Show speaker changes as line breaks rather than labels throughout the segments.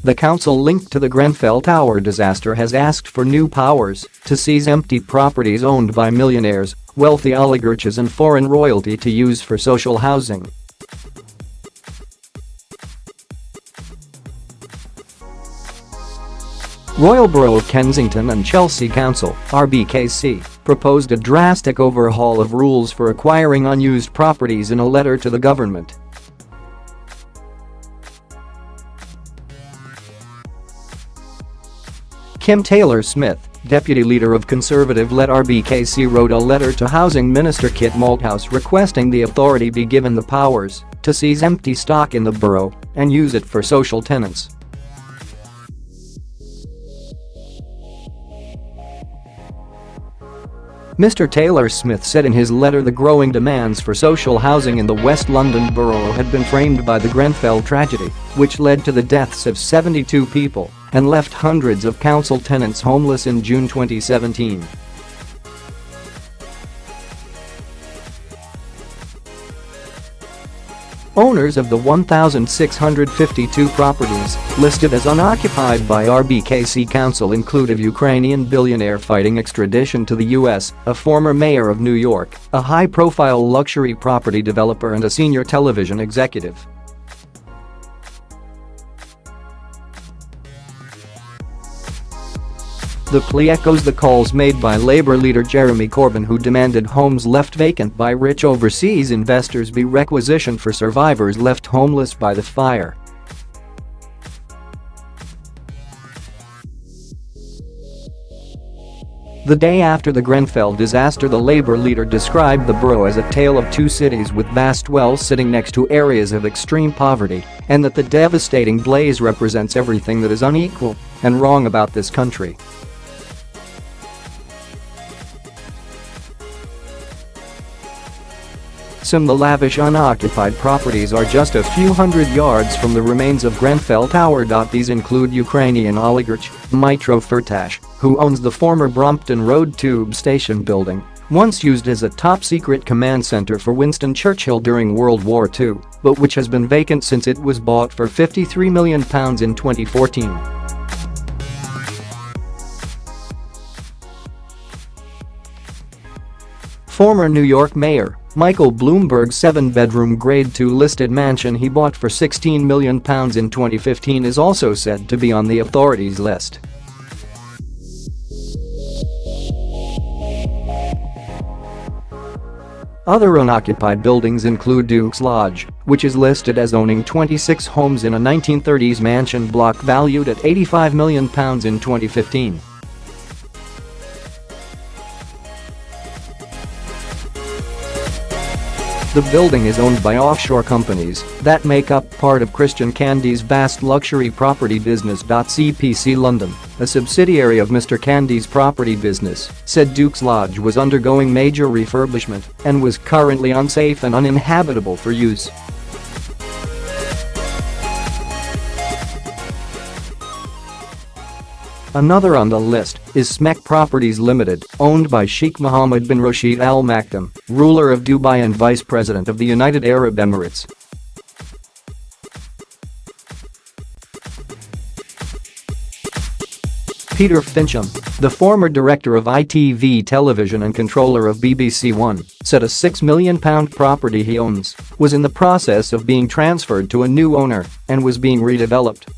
The council linked to the Grenfell Tower disaster has asked for new powers to seize empty properties owned by millionaires, wealthy oligarchs and foreign royalty to use for social housing. Royal Borough of Kensington and Chelsea Council (RBKC) proposed a drastic overhaul of rules for acquiring unused properties in a letter to the government. Kim Taylor-Smith, deputy leader of Conservative-led RBKC, wrote a letter to Housing Minister Kit Malthouse requesting the authority be given the powers to seize empty stock in the borough and use it for social tenants. Mr. Taylor-Smith said in his letter the growing demands for social housing in the West London borough had been framed by the Grenfell tragedy, which led to the deaths of 72 people and left hundreds of council tenants homeless in June 2017. Owners of the 1,652 properties listed as unoccupied by RBKC Council include a Ukrainian billionaire fighting extradition to the US, a former mayor of New York, a high-profile luxury property developer and a senior television executive. The plea echoes the calls made by Labour leader Jeremy Corbyn, who demanded homes left vacant by rich overseas investors be requisitioned for survivors left homeless by the fire. The day after the Grenfell disaster, the Labour leader described the borough as a tale of two cities with vast wells sitting next to areas of extreme poverty, and that the devastating blaze represents everything that is unequal and wrong about this country. Some of the lavish unoccupied properties are just a few hundred yards from the remains of Grenfell Tower. These include Ukrainian oligarch Dmytro Firtash, who owns the former Brompton Road Tube Station building, once used as a top-secret command center for Winston Churchill during World War II, but which has been vacant since it was bought for £53 million in 2014. Former New York Mayor Michael Bloomberg's 7-bedroom Grade 2 listed mansion he bought for £16 million in 2015 is also said to be on the authorities' list. Other unoccupied buildings include Duke's Lodge, which is listed as owning 26 homes in a 1930s mansion block valued at £85 million in 2015. The building is owned by offshore companies that make up part of Christian Candy's vast luxury property business. CPC London, a subsidiary of Mr. Candy's property business, said Duke's Lodge was undergoing major refurbishment and was currently unsafe and uninhabitable for use. Another on the list is SMEC Properties Limited, owned by Sheikh Mohammed bin Rashid Al Maktoum, ruler of Dubai and Vice President of the United Arab Emirates. Peter Fincham, the former director of ITV Television and controller of BBC One, said a £6 million property he owns was in the process of being transferred to a new owner and was being redeveloped.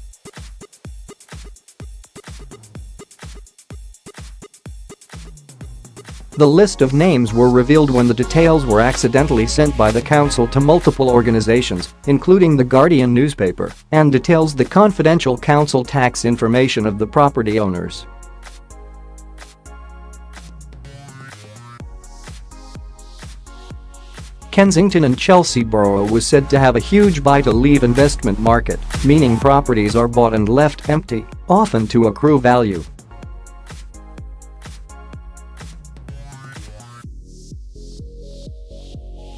The list of names were revealed when the details were accidentally sent by the council to multiple organizations, including The Guardian newspaper, and details the confidential council tax information of the property owners. Kensington and Chelsea Borough was said to have a huge buy-to-leave investment market, meaning properties are bought and left empty, often to accrue value.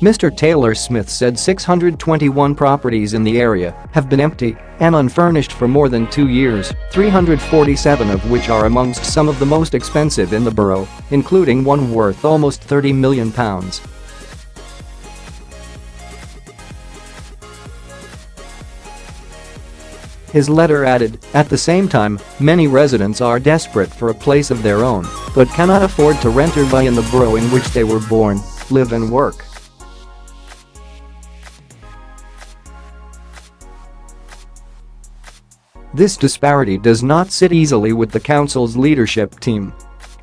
Mr. Taylor-Smith said 621 properties in the area have been empty and unfurnished for more than 2 years, 347 of which are amongst some of the most expensive in the borough, including one worth almost £30 million. His letter added, "At the same time, many residents are desperate for a place of their own, but cannot afford to rent or buy in the borough in which they were born, live and work." This disparity does not sit easily with the council's leadership team.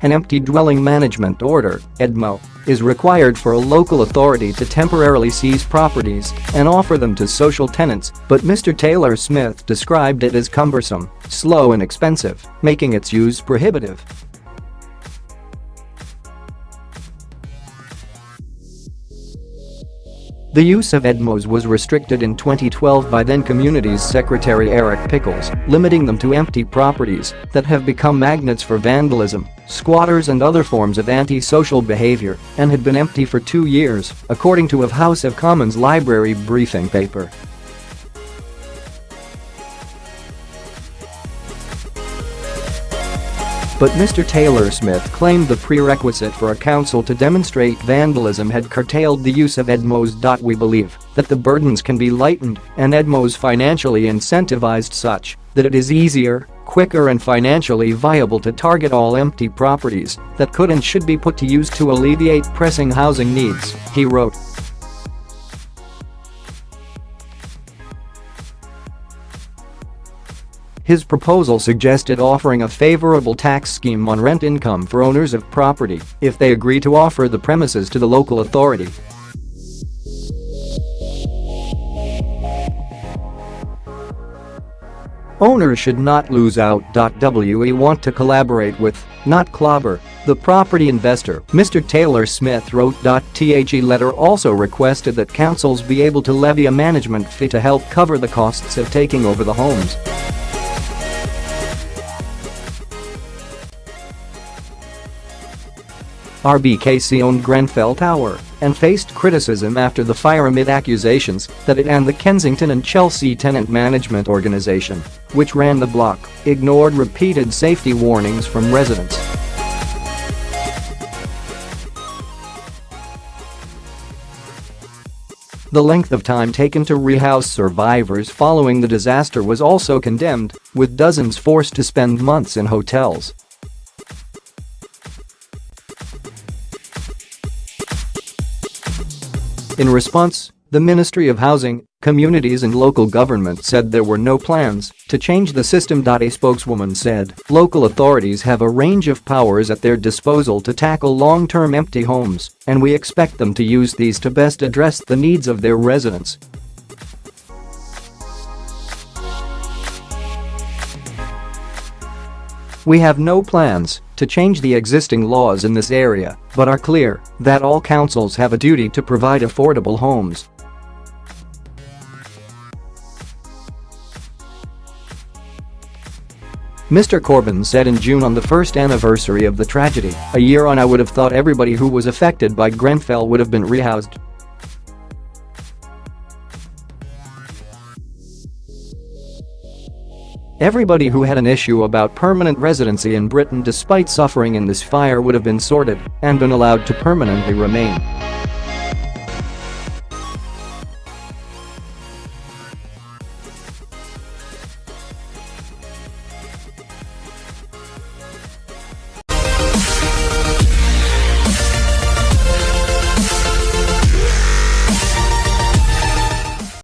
An empty dwelling management order, EDMO, is required for a local authority to temporarily seize properties and offer them to social tenants, but Mr. Taylor Smith described it as cumbersome, slow and expensive, making its use prohibitive. The use of EDMOs was restricted in 2012 by then Communities Secretary Eric Pickles, limiting them to empty properties that have become magnets for vandalism, squatters and other forms of anti-social behavior, and had been empty for 2 years, according to a House of Commons Library briefing paper. But Mr. Taylor Smith claimed the prerequisite for a council to demonstrate vandalism had curtailed the use of EDMOs. "We believe that the burdens can be lightened and EDMOs financially incentivized such that it is easier, quicker and financially viable to target all empty properties that could and should be put to use to alleviate pressing housing needs," he wrote. His proposal suggested offering a favorable tax scheme on rent income for owners of property if they agree to offer the premises to the local authority. Owners should not lose out. We want to collaborate with, not clobber, the property investor, Mr. Taylor Smith wrote. The letter also requested that councils be able to levy a management fee to help cover the costs of taking over the homes. RBKC owned Grenfell Tower and faced criticism after the fire amid accusations that it and the Kensington and Chelsea tenant management organization, which ran the block, ignored repeated safety warnings from residents. The length of time taken to rehouse survivors following the disaster was also condemned, with dozens forced to spend months in hotels. In response, the Ministry of Housing, Communities and Local Government said there were no plans to change the system. A spokeswoman said, "Local authorities have a range of powers at their disposal to tackle long-term empty homes, and we expect them to use these to best address the needs of their residents." "We have no plans to change the existing laws in this area, but are clear that all councils have a duty to provide affordable homes." Mr. Corbyn said in June on the first anniversary of the tragedy, "A year on I would have thought everybody who was affected by Grenfell would have been rehoused." Everybody who had an issue about permanent residency in Britain despite suffering in this fire would have been sorted and been allowed to permanently remain.